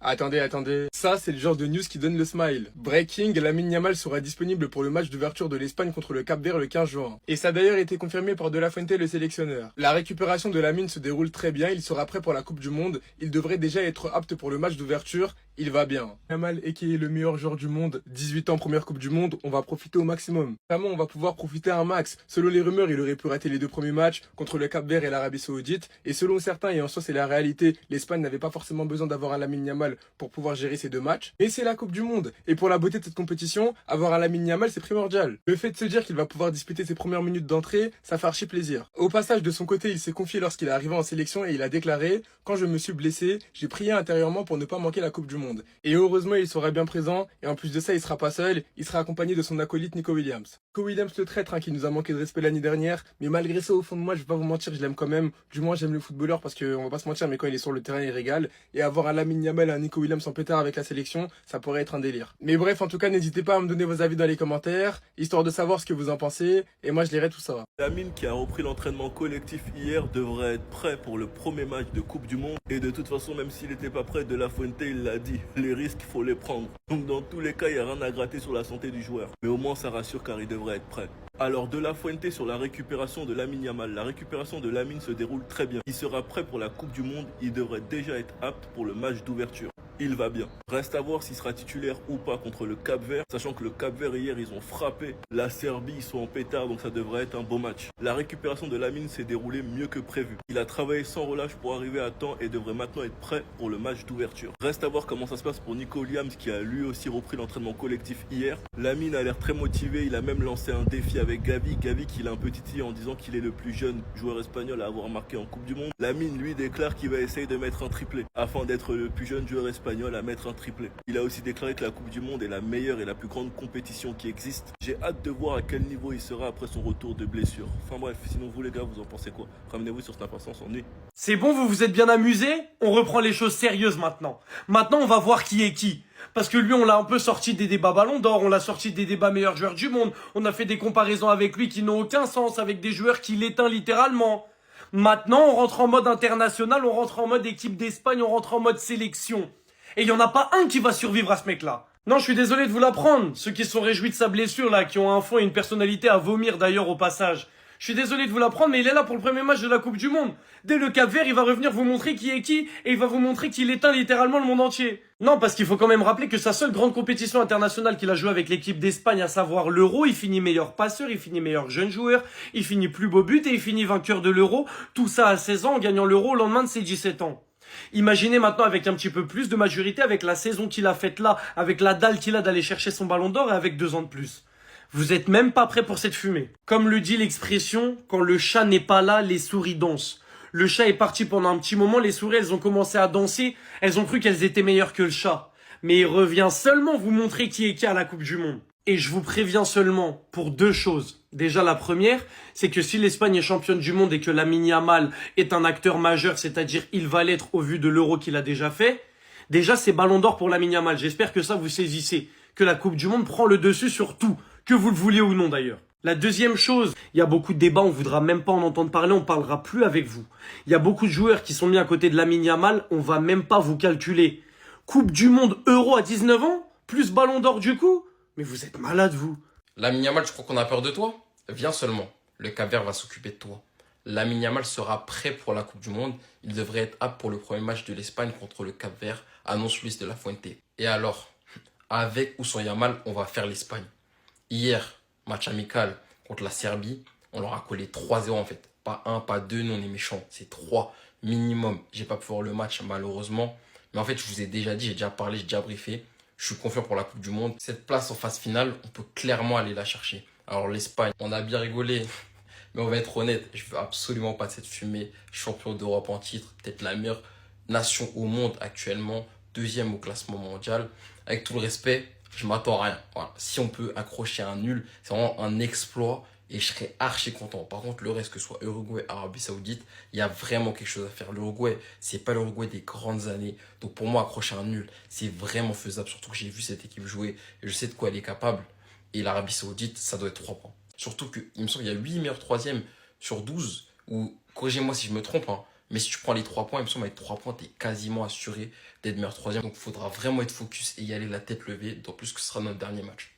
Attendez. Ça, c'est le genre de news qui donne le smile. Breaking, Lamine Yamal sera disponible pour le match d'ouverture de l'Espagne contre le Cap-Vert le 15 juin. Et ça a d'ailleurs été confirmé par De La Fuente, le sélectionneur. La récupération de Lamine se déroule très bien, il sera prêt pour la Coupe du Monde. Il devrait déjà être apte pour le match d'ouverture. Il va bien. Yamal, qui est le meilleur joueur du monde, 18 ans, première Coupe du Monde, on va profiter au maximum. Vraiment, on va pouvoir profiter un max. Selon les rumeurs, il aurait pu rater les deux premiers matchs contre le Cap-Vert et l'Arabie Saoudite. Et selon certains, et en soi c'est la réalité, l'Espagne n'avait pas forcément besoin d'avoir un Lamine Yamal pour pouvoir gérer ces deux matchs. Mais c'est la Coupe du Monde. Et pour la beauté de cette compétition, avoir un Lamine Yamal, c'est primordial. Le fait de se dire qu'il va pouvoir disputer ses premières minutes d'entrée, ça fait archi plaisir. Au passage, de son côté, il s'est confié lorsqu'il est arrivé en sélection et il a déclaré: quand je me suis blessé, j'ai prié intérieurement pour ne pas manquer la Coupe du Monde. Et heureusement, il sera bien présent, et en plus de ça, il sera pas seul, il sera accompagné de son acolyte Nico Williams. Nico Williams le traître, qui nous a manqué de respect l'année dernière, mais malgré ça, au fond de moi, je vais pas vous mentir, je l'aime quand même. Du moins, j'aime le footballeur parce que, on va pas se mentir, mais quand il est sur le terrain, il régale. Et avoir un Lamine Yamal et un Nico Williams en pétard avec la sélection, ça pourrait être un délire. Mais bref, en tout cas, n'hésitez pas à me donner vos avis dans les commentaires, histoire de savoir ce que vous en pensez, et moi je lirai tout ça. Lamine, qui a repris l'entraînement collectif hier, devrait être prêt pour le premier match de Coupe du Monde. Et de toute façon, même s'il n'était pas prêt, De La Fuente, il l'a dit, les risques, il faut les prendre. Donc dans tous les cas, il n'y a rien à gratter sur la santé du joueur. Mais au moins, ça rassure car il devrait être prêt. Alors De La Fuente sur la récupération de Lamine Yamal. La récupération de Lamine se déroule très bien. Il sera prêt pour la Coupe du Monde. Il devrait déjà être apte pour le match d'ouverture. Il va bien. Reste à voir s'il sera titulaire ou pas contre le Cap-Vert, sachant que le Cap-Vert hier ils ont frappé la Serbie, ils sont en pétard, donc ça devrait être un beau match. La récupération de Lamine s'est déroulée mieux que prévu. Il a travaillé sans relâche pour arriver à temps et devrait maintenant être prêt pour le match d'ouverture. Reste à voir comment ça se passe pour Nico Williams qui a lui aussi repris l'entraînement collectif hier. Lamine a l'air très motivé, il a même lancé un défi avec Gavi. Gavi qui l'a un peu titillé en disant qu'il est le plus jeune joueur espagnol à avoir marqué en Coupe du Monde. Lamine lui déclare qu'il va essayer de mettre un triplé afin d'être le plus jeune joueur espagnol à mettre un triplé. Il a aussi déclaré que la Coupe du Monde est la meilleure et la plus grande compétition qui existe. J'ai hâte de voir à quel niveau il sera après son retour de blessure. Enfin bref, sinon vous les gars, vous en pensez quoi? Ramenez-vous sur Snap Instant, on s'ennuie. C'est bon, vous vous êtes bien amusés? On reprend les choses sérieuses maintenant. Maintenant, on va voir qui est qui. Parce que lui, on l'a un peu sorti des débats Ballon d'Or, on l'a sorti des débats meilleurs joueurs du monde, on a fait des comparaisons avec lui qui n'ont aucun sens, avec des joueurs qui l'éteignent littéralement. Maintenant, on rentre en mode international, on rentre en mode équipe d'Espagne, on rentre en mode sélection. Et il n'y en a pas un qui va survivre à ce mec-là. Non, je suis désolé de vous l'apprendre. Ceux qui se sont réjouis de sa blessure, là, qui ont un fond et une personnalité à vomir d'ailleurs au passage. Je suis désolé de vous l'apprendre, mais il est là pour le premier match de la Coupe du Monde. Dès le Cap-Vert, il va revenir vous montrer qui est qui, et il va vous montrer qu'il éteint littéralement le monde entier. Non, parce qu'il faut quand même rappeler que sa seule grande compétition internationale qu'il a jouée avec l'équipe d'Espagne, à savoir l'Euro, il finit meilleur passeur, il finit meilleur jeune joueur, il finit plus beau but et il finit vainqueur de l'Euro. Tout ça à 16 ans en gagnant l'Euro au lendemain de ses 17 ans. Imaginez maintenant avec un petit peu plus de maturité, avec la saison qu'il a faite là, avec la dalle qu'il a d'aller chercher son ballon d'or et avec 2 ans de plus. Vous êtes même pas prêt pour cette fumée. Comme le dit l'expression, quand le chat n'est pas là, les souris dansent. Le chat est parti pendant un petit moment, les souris elles ont commencé à danser, elles ont cru qu'elles étaient meilleures que le chat. Mais il revient seulement vous montrer qui est qui à la Coupe du Monde. Et je vous préviens seulement pour 2 choses. Déjà la première, c'est que si l'Espagne est championne du monde et que Lamine Yamal est un acteur majeur, c'est-à-dire il va l'être au vu de l'Euro qu'il a déjà fait, déjà c'est ballon d'or pour Lamine Yamal. J'espère que ça vous saisissez, que la Coupe du Monde prend le dessus sur tout, que vous le vouliez ou non d'ailleurs. La deuxième chose, il y a beaucoup de débats, on voudra même pas en entendre parler, on parlera plus avec vous. Il y a beaucoup de joueurs qui sont mis à côté de Lamine Yamal, on va même pas vous calculer. Coupe du Monde Euro à 19 ans, plus ballon d'or du coup. Mais vous êtes malade, vous. Lamine Yamal, je crois qu'on a peur de toi. Viens seulement. Le Cap-Vert va s'occuper de toi. Lamine Yamal sera prêt pour la Coupe du Monde. Il devrait être apte pour le premier match de l'Espagne contre le Cap-Vert, annonce Luis de la Fuente. Et alors, avec ou sans Yamal, on va faire l'Espagne. Hier, match amical contre la Serbie, on leur a collé 3-0 en fait. Pas 1, pas 2, nous on est méchants. C'est 3 minimum. J'ai pas pu voir le match malheureusement. Mais en fait, je vous ai déjà dit, j'ai déjà parlé, j'ai déjà briefé. Je suis confiant pour la Coupe du Monde. Cette place en phase finale, on peut clairement aller la chercher. Alors l'Espagne, on a bien rigolé, mais on va être honnête, je veux absolument pas de cette fumée. Champion d'Europe en titre, peut-être la meilleure nation au monde actuellement, 2e au classement mondial. Avec tout le respect, je m'attends à rien. Voilà. Si on peut accrocher un nul, c'est vraiment un exploit et je serais archi content. Par contre, le reste, que ce soit Uruguay, Arabie Saoudite, il y a vraiment quelque chose à faire. L'Uruguay, c'est pas l'Uruguay des grandes années. Donc pour moi, accrocher un nul, c'est vraiment faisable. Surtout que j'ai vu cette équipe jouer et je sais de quoi elle est capable. Et l'Arabie Saoudite, ça doit être 3 points. Surtout qu'il me semble qu'il y a 8 meilleurs 3e sur 12. Ou, corrigez-moi si je me trompe, hein, Mais si tu prends les 3 points, il me semble avec 3 points, tu es quasiment assuré d'être meilleur troisième. Donc il faudra vraiment être focus et y aller la tête levée, d'autant plus que ce sera notre dernier match.